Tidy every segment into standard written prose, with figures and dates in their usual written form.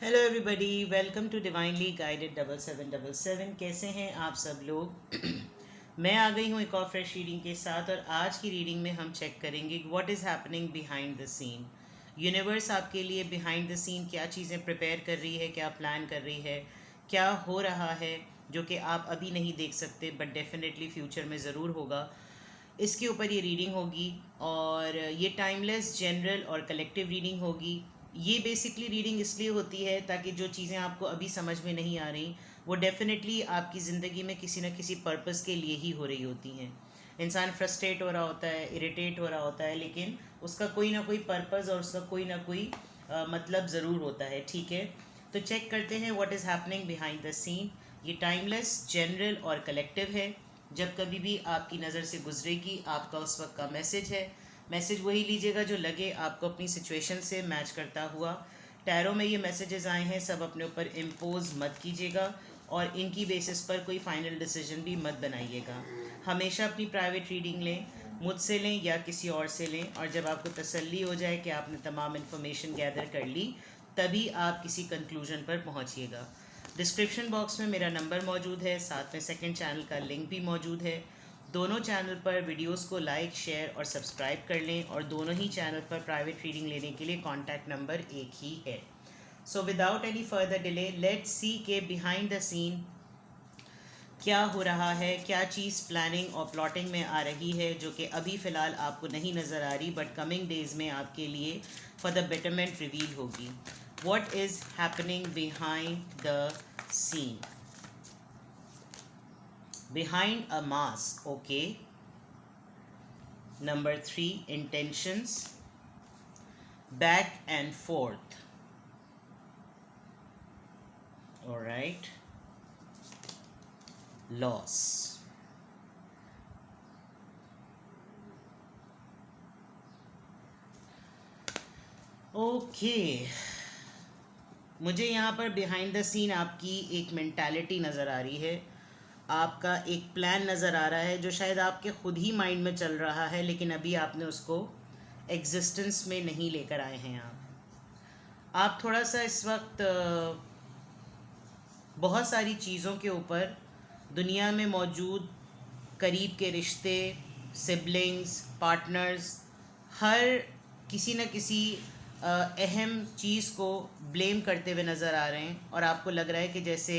Hello everybody, welcome to divinely guided 7777। कैसे हैं आप सब लोग? मैं आ गई हूँ एक और फ्रेश रीडिंग के साथ, और आज की रीडिंग में हम चेक करेंगे what is happening behind the scene. Universe आपके लिए बिहाइंड द सीन क्या चीज़ें प्रिपेयर कर रही है, क्या प्लान कर रही है, क्या हो रहा है जो कि आप अभी नहीं देख सकते बट डेफिनेटली फ्यूचर में ज़रूर होगा। इसके ऊपर ये रीडिंग होगी, और ये टाइमलेस, जनरल और कलेक्टिव रीडिंग होगी। ये बेसिकली रीडिंग इसलिए होती है ताकि जो चीज़ें आपको अभी समझ में नहीं आ रही वो डेफिनेटली आपकी ज़िंदगी में किसी न किसी पर्पस के लिए ही हो रही होती हैं। इंसान फ्रस्ट्रेट हो रहा होता है, इरिटेट हो रहा होता है, लेकिन उसका कोई ना कोई पर्पस और उसका कोई ना कोई मतलब ज़रूर होता है। ठीक है, तो चेक करते हैं what is happening behind the scene. ये टाइमलेस, जनरल और कलेक्टिव है। जब कभी भी आपकी नज़र से गुजरेगी, आपका उस वक्त का मैसेज है। मैसेज वही लीजिएगा जो लगे आपको अपनी सिचुएशन से मैच करता हुआ। टैरो में ये मैसेजेस आए हैं, सब अपने ऊपर इम्पोज मत कीजिएगा और इनकी बेसिस पर कोई फाइनल डिसीजन भी मत बनाइएगा। हमेशा अपनी प्राइवेट रीडिंग लें, मुझसे लें या किसी और से लें, और जब आपको तसल्ली हो जाए कि आपने तमाम इन्फॉर्मेशन गैदर कर ली, तभी आप किसी कंक्लूजन पर पहुंचिएगा। डिस्क्रिप्शन बॉक्स में मेरा नंबर मौजूद है, साथ में सेकंड चैनल का लिंक भी मौजूद है। दोनों चैनल पर वीडियोस को लाइक, शेयर और सब्सक्राइब कर लें, और दोनों ही चैनल पर प्राइवेट रीडिंग लेने के लिए कॉन्टैक्ट नंबर एक ही है। So without any further delay, let's see के बिहाइंड द सीन क्या हो रहा है, क्या चीज़ प्लानिंग और प्लॉटिंग में आ रही है जो कि अभी फ़िलहाल आपको नहीं नज़र आ रही बट कमिंग डेज़ में आपके लिए फॉर द बेटरमेंट रिवील होगी। What is happening behind the scene? Behind a mask, okay. Number 3, intentions. Back and forth. All right. Loss. Okay. मुझे यहाँ पर बिहाइंड द सीन आपकी एक मेंटालिटी नज़र आ रही है, आपका एक प्लान नज़र आ रहा है जो शायद आपके खुद ही माइंड में चल रहा है, लेकिन अभी आपने उसको एग्जिस्टेंस में नहीं लेकर आए हैं। आप थोड़ा सा इस वक्त बहुत सारी चीज़ों के ऊपर, दुनिया में मौजूद करीब के रिश्ते, सिबलिंग्स, पार्टनर्स, हर किसी न किसी अहम चीज़ को ब्लेम करते हुए नज़र आ रहे हैं, और आपको लग रहा है कि जैसे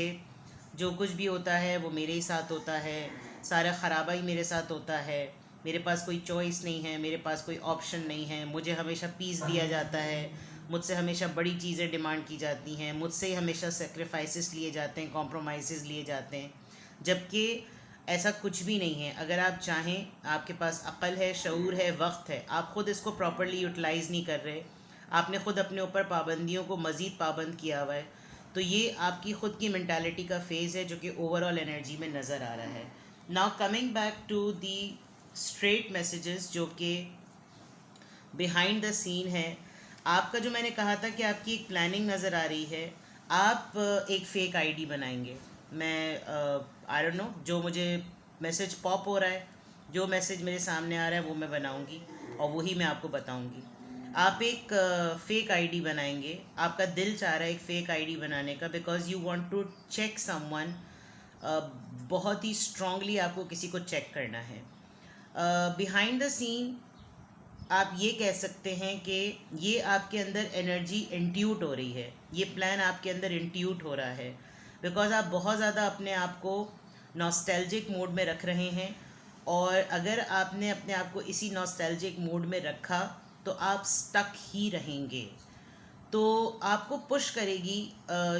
जो कुछ भी होता है वो मेरे ही साथ होता है, सारा ख़राबा ही मेरे साथ होता है, मेरे पास कोई चॉइस नहीं है, मेरे पास कोई ऑप्शन नहीं है, मुझे हमेशा पीस दिया जाता है, मुझसे हमेशा बड़ी चीज़ें डिमांड की जाती हैं, मुझसे ही हमेशा सेक्रीफाइसेस लिए जाते हैं, कॉम्प्रोमाइज़ लिए जाते हैं। जबकि ऐसा कुछ भी नहीं है। अगर आप चाहें, आपके पास अक्ल है, शऊर है, वक्त है, आप ख़ुद इसको प्रॉपरली यूटिलाइज़ नहीं कर रहे, आपने ख़ुद अपने ऊपर पाबंदियों को मज़ीद पाबंद किया हुआ है। तो ये आपकी ख़ुद की मेंटालिटी का फ़ेज़ है जो कि ओवरऑल एनर्जी में नज़र आ रहा है। Now coming back to the straight messages जो कि बिहाइंड द सीन है। आपका जो मैंने कहा था कि आपकी एक प्लानिंग नज़र आ रही है, आप एक फ़ेक आईडी बनाएंगे। मैं आई डोंट नो, जो मुझे मैसेज पॉप हो रहा है, जो मैसेज मेरे सामने आ रहा है वो मैं बनाऊंगी और वही मैं आपको बताऊंगी। आप एक फ़ेक आईडी बनाएंगे, आपका दिल चाह रहा है एक फ़ेक आईडी बनाने का, because you want to check someone. बहुत ही स्ट्रांगली आपको किसी को चेक करना है। बिहाइंड द सीन आप ये कह सकते हैं कि ये आपके अंदर एनर्जी इंट्यूट हो रही है, ये प्लान आपके अंदर इंट्यूट हो रहा है, बिकॉज आप बहुत ज़्यादा अपने आप को नॉस्टैल्जिक मोड में रख रहे हैं, और अगर आपने अपने आप को इसी नॉस्टैल्जिक मोड में रखा तो आप स्टक ही रहेंगे। तो आपको पुश करेगी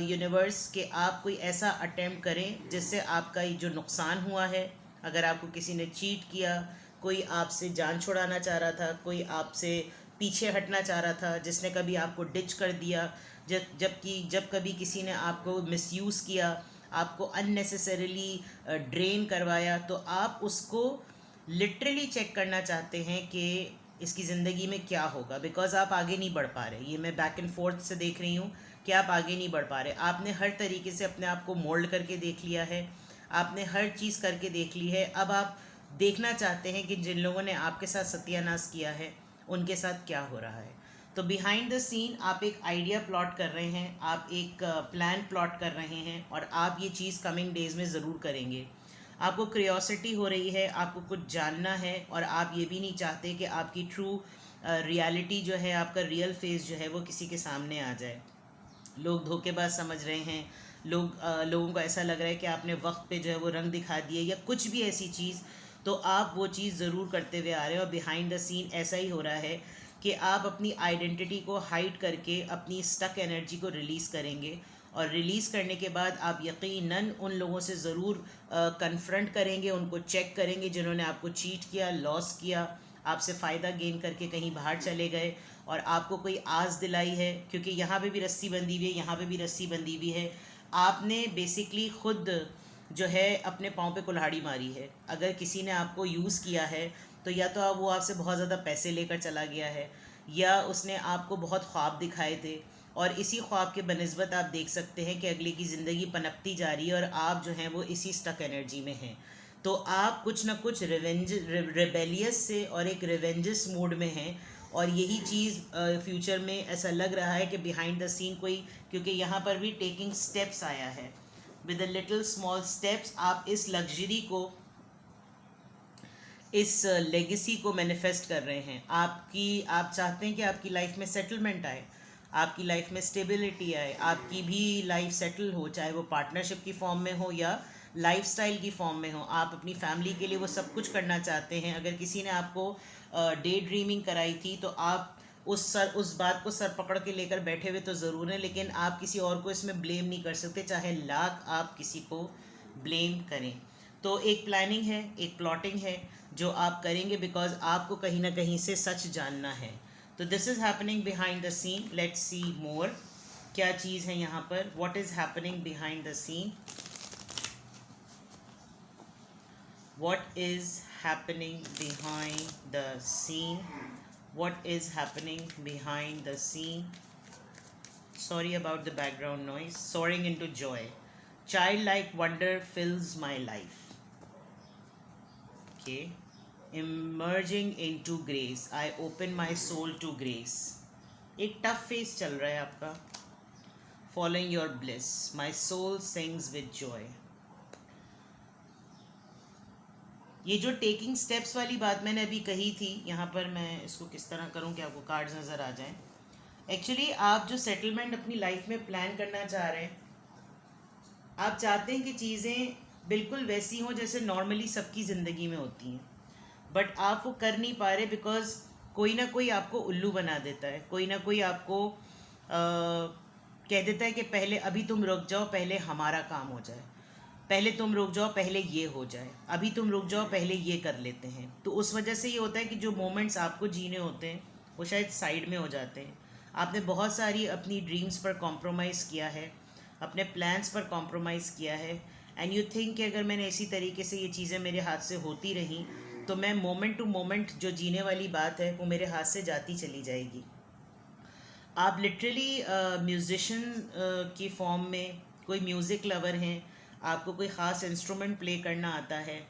यूनिवर्स कि आप कोई ऐसा अटेम्प्ट करें जिससे आपका ये जो नुकसान हुआ है, अगर आपको किसी ने चीट किया, कोई आपसे जान छुड़ाना चाह रहा था, कोई आपसे पीछे हटना चाह रहा था, जिसने कभी आपको डिच कर दिया, जब कभी किसी ने आपको मिसयूज़ किया, आपको अननेसेसरीली ड्रेन करवाया, तो आप उसको लिटरली चेक करना चाहते हैं कि इसकी ज़िंदगी में क्या होगा, बिकॉज आप आगे नहीं बढ़ पा रहे। ये मैं बैक एंड फोर्थ से देख रही हूँ कि आप आगे नहीं बढ़ पा रहे। आपने हर तरीके से अपने आप को मोल्ड करके देख लिया है, आपने हर चीज़ करके देख ली है। अब आप देखना चाहते हैं कि जिन लोगों ने आपके साथ सत्यानाश किया है उनके साथ क्या हो रहा है। तो बिहाइंड द सीन आप एक आइडिया प्लॉट कर रहे हैं, आप एक प्लान प्लॉट कर रहे हैं, और आप ये चीज़ कमिंग डेज में ज़रूर करेंगे। आपको क्रियोसिटी हो रही है, आपको कुछ जानना है, और आप ये भी नहीं चाहते कि आपकी ट्रू रियलिटी जो है, आपका रियल फेस जो है वो किसी के सामने आ जाए। लोग धोखेबाज समझ रहे हैं, लोगों को ऐसा लग रहा है कि आपने वक्त पे जो है वो रंग दिखा दिए या कुछ भी ऐसी चीज़, तो आप वो चीज़ ज़रूर करते हुए आ रहे हैं। और बिहाइंड द सीन ऐसा ही हो रहा है कि आप अपनी आइडेंटिटी को हाइड करके अपनी स्टक एनर्जी को रिलीज़ करेंगे, और रिलीज़ करने के बाद आप यकीनन उन लोगों से ज़रूर कन्फ्रंट करेंगे, उनको चेक करेंगे जिन्होंने आपको चीट किया, लॉस किया, आपसे फ़ायदा गेन करके कहीं बाहर चले गए और आपको कोई आस दिलाई है, क्योंकि यहाँ पे भी रस्सी बंधी हुई है, यहाँ पे भी रस्सी बंधी हुई है। आपने बेसिकली खुद जो है अपने पाँव पे कुल्हाड़ी मारी है। अगर किसी ने आपको यूज़ किया है तो या तो वो आपसे बहुत ज़्यादा पैसे लेकर चला गया है, या उसने आपको बहुत ख्वाब दिखाए थे, और इसी ख्वाब के बनिस्बत आप देख सकते हैं कि अगले की ज़िंदगी पनपती जा रही है और आप जो हैं वो इसी स्टक एनर्जी में हैं। तो आप कुछ ना कुछ रिबेलियस से और एक रिवेंजस मूड में हैं, और यही चीज़ फ्यूचर में ऐसा लग रहा है कि बिहाइंड द सीन कोई, क्योंकि यहाँ पर भी टेकिंग स्टेप्स आया है, with a little small steps आप इस लग्जरी को, इस लेगेसी को मैनिफेस्ट कर रहे हैं। आप चाहते हैं कि आपकी लाइफ में सेटलमेंट आए, आपकी लाइफ में स्टेबिलिटी आए, आपकी भी लाइफ सेटल हो, चाहे वो पार्टनरशिप की फॉर्म में हो या लाइफस्टाइल की फॉर्म में हो। आप अपनी फैमिली के लिए वो सब कुछ करना चाहते हैं। अगर किसी ने आपको डे ड्रीमिंग कराई थी तो आप उस बात को सर पकड़ के लेकर बैठे हुए तो ज़रूर हैं, लेकिन आप किसी और को इसमें ब्लेम नहीं कर सकते, चाहे लाख आप किसी को ब्लेम करें। तो एक प्लानिंग है, एक प्लॉटिंग है जो आप करेंगे, बिकॉज आपको कहीं ना कहीं से सच जानना है। तो this is happening behind the scene. Let's see more, क्या चीज़ है यहाँ पर, what is happening behind the scene, what is happening behind the scene, what is happening behind the scene. Sorry about the background noise. Soaring into joy, childlike wonder fills my life. Okay, emerging into grace, I open my soul to grace. एक tough face चल रहा है आपका, following your bliss, my soul sings with joy. ये जो taking steps वाली बात मैंने अभी कही थी, यहाँ पर मैं इसको किस तरह करूँ कि आपको कार्ड्स नज़र आ जाएं। एक्चुअली आप जो सेटलमेंट अपनी लाइफ में प्लान करना चाह रहे हैं, आप चाहते हैं कि चीज़ें बिल्कुल वैसी हों जैसे नॉर्मली सबकी ज़िंदगी में होती हैं, बट आप वो कर नहीं पा रहे, बिकॉज कोई ना कोई आपको उल्लू बना देता है, कोई ना कोई आपको कह देता है कि पहले अभी तुम रुक जाओ, पहले हमारा काम हो जाए, पहले तुम रुक जाओ, पहले ये हो जाए, अभी तुम रुक जाओ, पहले ये कर लेते हैं। तो उस वजह से ये होता है कि जो मोमेंट्स आपको जीने होते हैं वो शायद साइड में हो जाते हैं। आपने बहुत सारी अपनी ड्रीम्स पर कॉम्प्रोमाइज़ किया है, अपने प्लान्स पर कॉम्प्रोमाइज़ किया है, एंड यू थिंक कि अगर मैंने इसी तरीके से ये चीज़ें मेरे हाथ से होती रहीं तो मैं मोमेंट टू मोमेंट जो जीने वाली बात है वो मेरे हाथ से जाती चली जाएगी। आप लिटरली म्यूज़िशन की फॉर्म में कोई म्यूज़िक लवर हैं, आपको कोई ख़ास इंस्ट्रूमेंट प्ले करना आता है,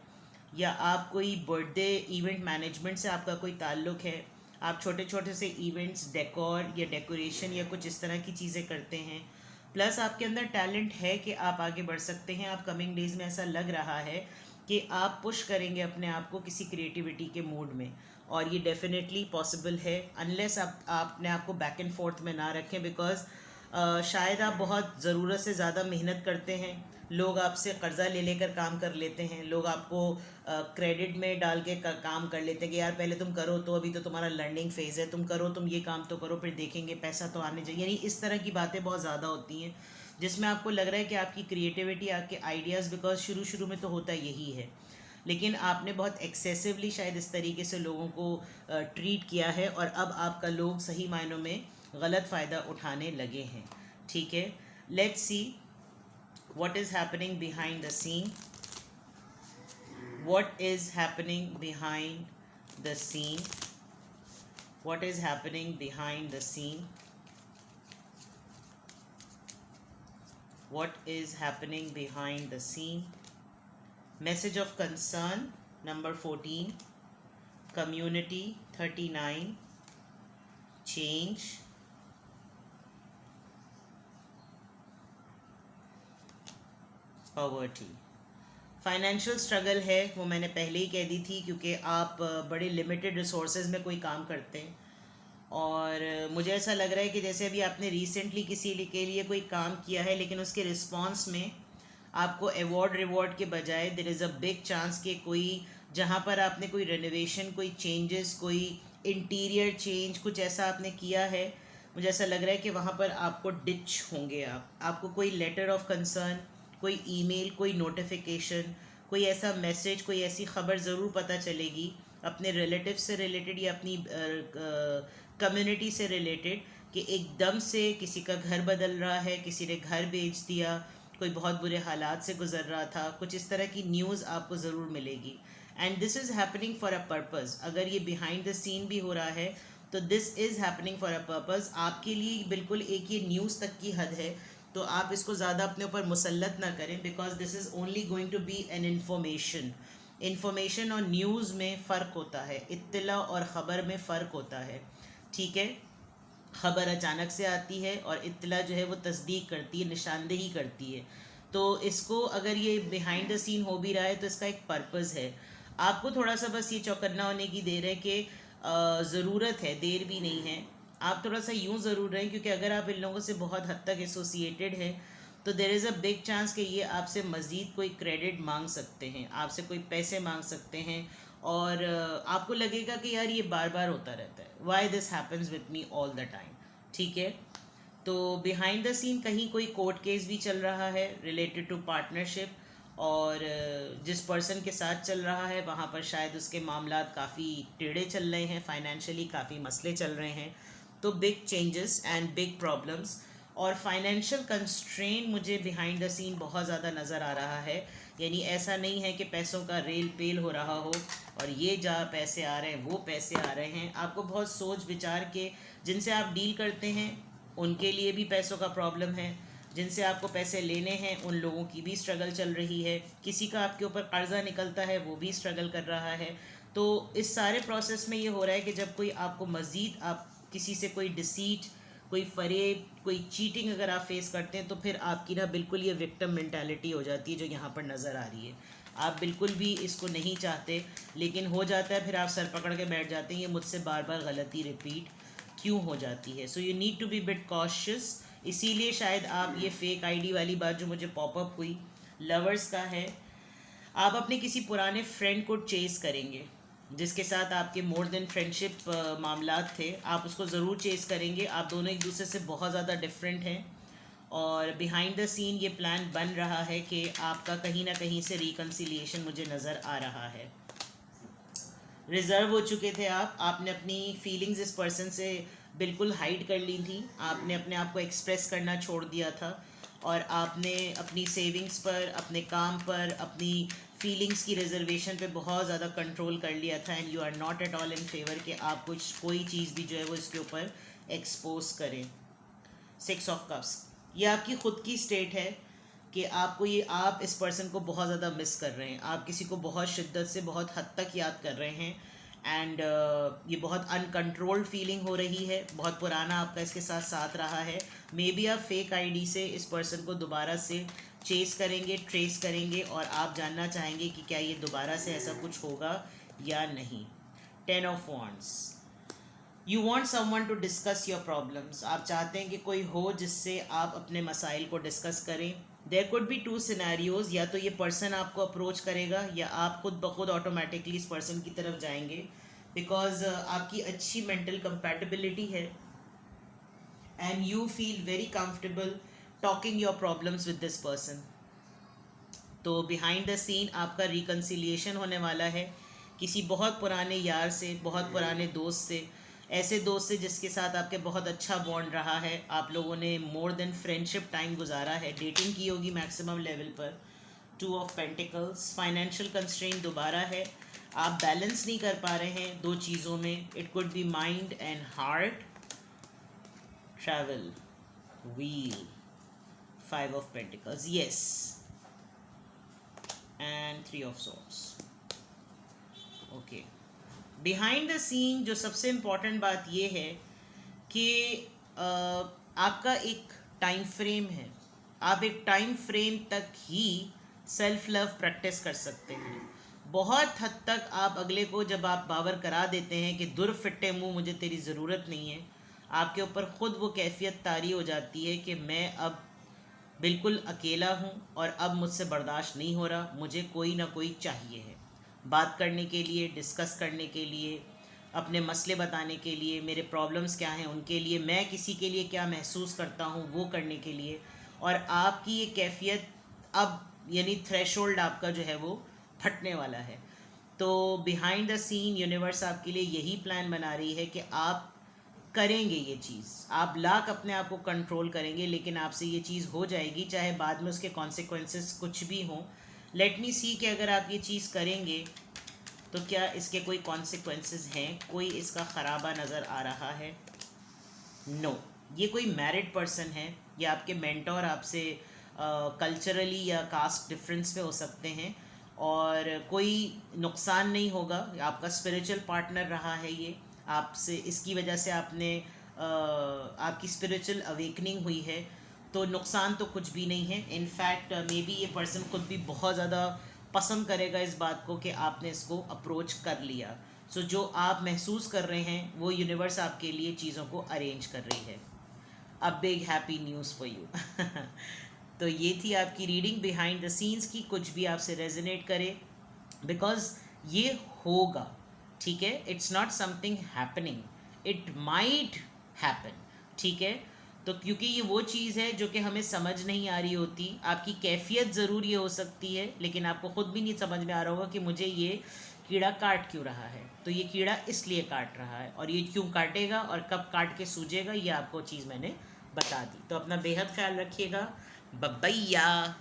या आप कोई बर्थडे इवेंट मैनेजमेंट से आपका कोई ताल्लुक़ है, आप छोटे छोटे से इवेंट्स, डेकोर या डेकोरेशन या कुछ इस तरह की चीज़ें करते हैं, प्लस आपके अंदर टैलेंट है कि आप आगे बढ़ सकते हैं। आप कमिंग डेज़ में ऐसा लग रहा है कि आप पुश करेंगे अपने आप को किसी क्रिएटिविटी के मूड में, और ये डेफिनेटली पॉसिबल है, अनलेस आप अपने आप को बैक एंड फोर्थ में ना रखें, बिकॉज शायद आप बहुत ज़रूरत से ज़्यादा मेहनत करते हैं, लोग आपसे कर्ज़ा ले लेकर काम कर लेते हैं, लोग आपको क्रेडिट में डाल के काम कर लेते हैं कि यार पहले तुम करो, तो अभी तो तुम्हारा लर्निंग फेज़ है, तुम करो, तुम ये काम तो करो, फिर देखेंगे, पैसा तो आने चाहिए। यानी इस तरह की बातें बहुत ज़्यादा होती हैं जिसमें आपको लग रहा है कि आपकी क्रिएटिविटी, आपके आइडियाज़, बिकॉज शुरू में तो होता यही है, लेकिन आपने बहुत एक्सेसिवली शायद इस तरीके से लोगों को ट्रीट किया है, और अब आपका लोग सही मायनों में गलत फ़ायदा उठाने लगे हैं। ठीक है, let's see what is happening behind the scene, what is happening behind the scene, what is happening behind the scene, what is happening behind the scene. Message of concern number 14, community 39, change, poverty, financial struggle है, वो मैंने पहले ही कह दी थी, क्योंकि आप बड़े limited resources में कोई काम करते हैं। और मुझे ऐसा लग रहा है कि जैसे अभी आपने रिसेंटली किसी के लिए कोई काम किया है, लेकिन उसके रिस्पॉन्स में आपको अवॉर्ड रिवॉर्ड के बजाय there is a big chance कि कोई, जहाँ पर आपने कोई रेनोवेशन, कोई चेंजेस, कोई इंटीरियर चेंज, कुछ ऐसा आपने किया है, मुझे ऐसा लग रहा है कि वहाँ पर आपको डिच होंगे आपको कोई लेटर ऑफ कंसर्न, कोई ईमेल, कोई नोटिफिकेशन, कोई ऐसा मैसेज, कोई ऐसी खबर ज़रूर पता चलेगी अपने रिलेटिव से रिलेटेड या अपनी कम्युनिटी से रिलेटेड, कि एकदम से किसी का घर बदल रहा है, किसी ने घर बेच दिया, कोई बहुत बुरे हालात से गुजर रहा था, कुछ इस तरह की न्यूज़ आपको ज़रूर मिलेगी। And this is happening for a purpose. अगर ये बिहाइंड द सीन भी हो रहा है तो this is happening for a purpose. आपके लिए बिल्कुल एक ये न्यूज़ तक की हद है, तो आप इसको ज़्यादा अपने ऊपर मुसल्लत ना करें, because this is only going to be an information और न्यूज़ में फ़र्क होता है, इत्तला और ख़बर में फ़र्क होता है, ठीक है। ख़बर अचानक से आती है और इत्तला जो है वो तस्दीक करती है, निशानदेही करती है। तो इसको अगर ये बिहाइंड द सीन हो भी रहा है तो इसका एक पर्पज़ है। आपको थोड़ा सा बस ये चौकन्ना होने की देर है कि ज़रूरत है, देर भी नहीं है। आप थोड़ा सा यूँ ज़रूर रहें, क्योंकि अगर आप इन लोगों से बहुत हद तक एसोसिएटेड हैं तो there is a big chance कि ये आपसे मज़ीद कोई क्रेडिट मांग सकते हैं, आपसे कोई पैसे मांग सकते हैं। और आपको लगेगा कि यार ये बार बार होता रहता है, why this happens with me all the time, ठीक है। तो बिहाइंड द सीन कहीं कोई कोर्ट केस भी चल रहा है रिलेटेड टू पार्टनरशिप, और जिस पर्सन के साथ चल रहा है वहाँ पर शायद उसके मामलात काफ़ी टेढ़े चल रहे हैं, फाइनेंशियली काफ़ी मसले चल रहे हैं। तो big changes and big problems और फाइनेंशियल कंस्ट्रेन मुझे बिहाइंड द सीन बहुत ज़्यादा नज़र आ रहा है। यानी ऐसा नहीं है कि पैसों का रेल पेल हो रहा हो और ये जा पैसे आ रहे हैं, वो पैसे आ रहे हैं। आपको बहुत सोच विचार के, जिनसे आप डील करते हैं उनके लिए भी पैसों का प्रॉब्लम है, जिनसे आपको पैसे लेने हैं उन लोगों की भी स्ट्रगल चल रही है, किसी का आपके ऊपर कर्जा निकलता है वो भी स्ट्रगल कर रहा है। तो इस सारे प्रोसेस में ये हो रहा है कि जब कोई आपको मज़ीद, आप किसी से कोई डिसीट, कोई फरेब, कोई चीटिंग अगर आप फेस करते हैं तो फिर आपकी ना बिल्कुल ये विक्टिम मेंटालिटी हो जाती है जो यहाँ पर नज़र आ रही है। आप बिल्कुल भी इसको नहीं चाहते, लेकिन हो जाता है, फिर आप सर पकड़ के बैठ जाते हैं, ये मुझसे बार बार गलती रिपीट क्यों हो जाती है। So you need to be bit cautious. इसीलिए शायद आप ये फेक आईडी वाली बात जो मुझे पॉपअप हुई, लवर्स का है, आप अपने किसी पुराने फ्रेंड को चेस करेंगे जिसके साथ आपके मोर देन फ्रेंडशिप मामलात थे, आप उसको ज़रूर चेस करेंगे। आप दोनों एक दूसरे से बहुत ज़्यादा डिफरेंट हैं और बिहाइंड द सीन ये प्लान बन रहा है कि आपका कहीं ना कहीं से रिकन्सिलिएशन मुझे नज़र आ रहा है। रिज़र्व हो चुके थे आपने अपनी फीलिंग्स इस पर्सन से बिल्कुल हाइड कर ली थी, आपने अपने आप को एक्सप्रेस करना छोड़ दिया था और आपने अपनी सेविंग्स पर, अपने काम पर, अपनी फीलिंग्स की रिजर्वेशन पे बहुत ज़्यादा कंट्रोल कर लिया था। And you are not at all in favour कि आप कुछ कोई चीज़ भी जो है वो इसके ऊपर एक्सपोज करें। 6 ऑफ कप्स, ये आपकी ख़ुद की स्टेट है कि आपको ये, आप इस पर्सन को बहुत ज़्यादा मिस कर रहे हैं, आप किसी को बहुत शिद्दत से बहुत हद तक याद कर रहे हैं। एंड ये बहुत अनकंट्रोल्ड फीलिंग हो रही है, बहुत पुराना आपका इसके साथ साथ रहा है। मे बी आप फेक आईडी से इस पर्सन को दोबारा से चेस करेंगे, ट्रेस करेंगे और आप जानना चाहेंगे कि क्या ये दोबारा से ऐसा कुछ होगा या नहीं। 10 of wands, you want someone to discuss your problems. आप चाहते हैं कि कोई हो जिससे आप अपने मसाइल को डिस्कस करें। देयर कुड बी 2 सिनेरियोज़, या तो ये पर्सन आपको अप्रोच करेगा या आप खुद ब खुद ऑटोमेटिकली इस पर्सन की तरफ जाएंगे, बिकॉज आपकी अच्छी मेंटल कंपैटिबिलिटी है and you feel very comfortable talking your problems with this person. तो बिहाइंड द सीन आपका रिकन्सिलिएशन होने वाला है किसी बहुत पुराने यार से, बहुत पुराने दोस्त से, ऐसे दोस्त से जिसके साथ आपके बहुत अच्छा बॉन्ड रहा है, आप लोगों ने मोर देन फ्रेंडशिप टाइम गुजारा है, डेटिंग की होगी मैक्सिमम लेवल पर। 2 ऑफ पेंटिकल्स, फाइनेंशियल कंस्ट्रेंट दोबारा है, आप बैलेंस नहीं कर पा रहे हैं दो चीज़ों में। It could be mind and heart, travel, wheel, 5 of pentacles, yes, and 3 of swords. Okay, behind the scene जो सबसे इम्पॉर्टेंट बात ये है कि आपका एक टाइम फ्रेम है, आप एक टाइम फ्रेम तक ही सेल्फ लव प्रैक्टिस कर सकते हैं। बहुत हद तक आप अगले को जब आप बावर करा देते हैं कि दुर फिट्टे मुँह मुझे तेरी ज़रूरत नहीं है, आपके ऊपर ख़ुद वो कैफियत तारी हो जाती है कि मैं अब बिल्कुल अकेला हूँ और अब मुझसे बर्दाश्त नहीं हो रहा, मुझे कोई ना कोई चाहिए है बात करने के लिए, डिस्कस करने के लिए, अपने मसले बताने के लिए, मेरे प्रॉब्लम्स क्या हैं उनके लिए, मैं किसी के लिए क्या महसूस करता हूँ वो करने के लिए। और आपकी ये कैफियत अब यानी थ्रेशोल्ड आपका जो है वो फटने वाला है। तो बिहाइंड द सीन यूनिवर्स आपके लिए यही प्लान बना रही है कि आप करेंगे ये चीज़, आप लाख अपने आप को कंट्रोल करेंगे, लेकिन आपसे ये चीज़ हो जाएगी, चाहे बाद में उसके कॉन्सिक्वेंसेस कुछ भी हों। लेट मी सी कि अगर आप ये चीज़ करेंगे तो क्या इसके कोई कॉन्सिक्वेंसेस हैं, कोई इसका ख़राबा नज़र आ रहा है? नो। ये कोई मैरिड पर्सन है या आपके मेंटोर आपसे कल्चरली या कास्ट डिफरेंस में हो सकते हैं, और कोई नुकसान नहीं होगा। आपका स्पिरिचुअल पार्टनर रहा है ये, आपसे इसकी वजह से आपने आपकी स्पिरिचुअल अवेकनिंग हुई है, तो नुकसान तो कुछ भी नहीं है। इनफैक्ट मे बी ये पर्सन खुद भी बहुत ज़्यादा पसंद करेगा इस बात को कि आपने इसको अप्रोच कर लिया। सो जो आप महसूस कर रहे हैं वो यूनिवर्स आपके लिए चीज़ों को अरेंज कर रही है। A big happy news for you. तो ये थी आपकी रीडिंग बिहाइंड द सीन्स की। कुछ भी आपसे रेजोनेट करे, बिकॉज ये होगा, ठीक है। It's not something happening, it might happen, ठीक है। तो क्योंकि ये वो चीज़ है जो कि हमें समझ नहीं आ रही होती। आपकी कैफियत ज़रूर ये हो सकती है, लेकिन आपको ख़ुद भी नहीं समझ में आ रहा होगा कि मुझे ये कीड़ा काट क्यों रहा है। तो ये कीड़ा इसलिए काट रहा है, और ये क्यों काटेगा और कब काट के सूझेगा, ये आपको चीज़ मैंने बता दी। तो अपना बेहद ख्याल रखिएगा। बब्बैया।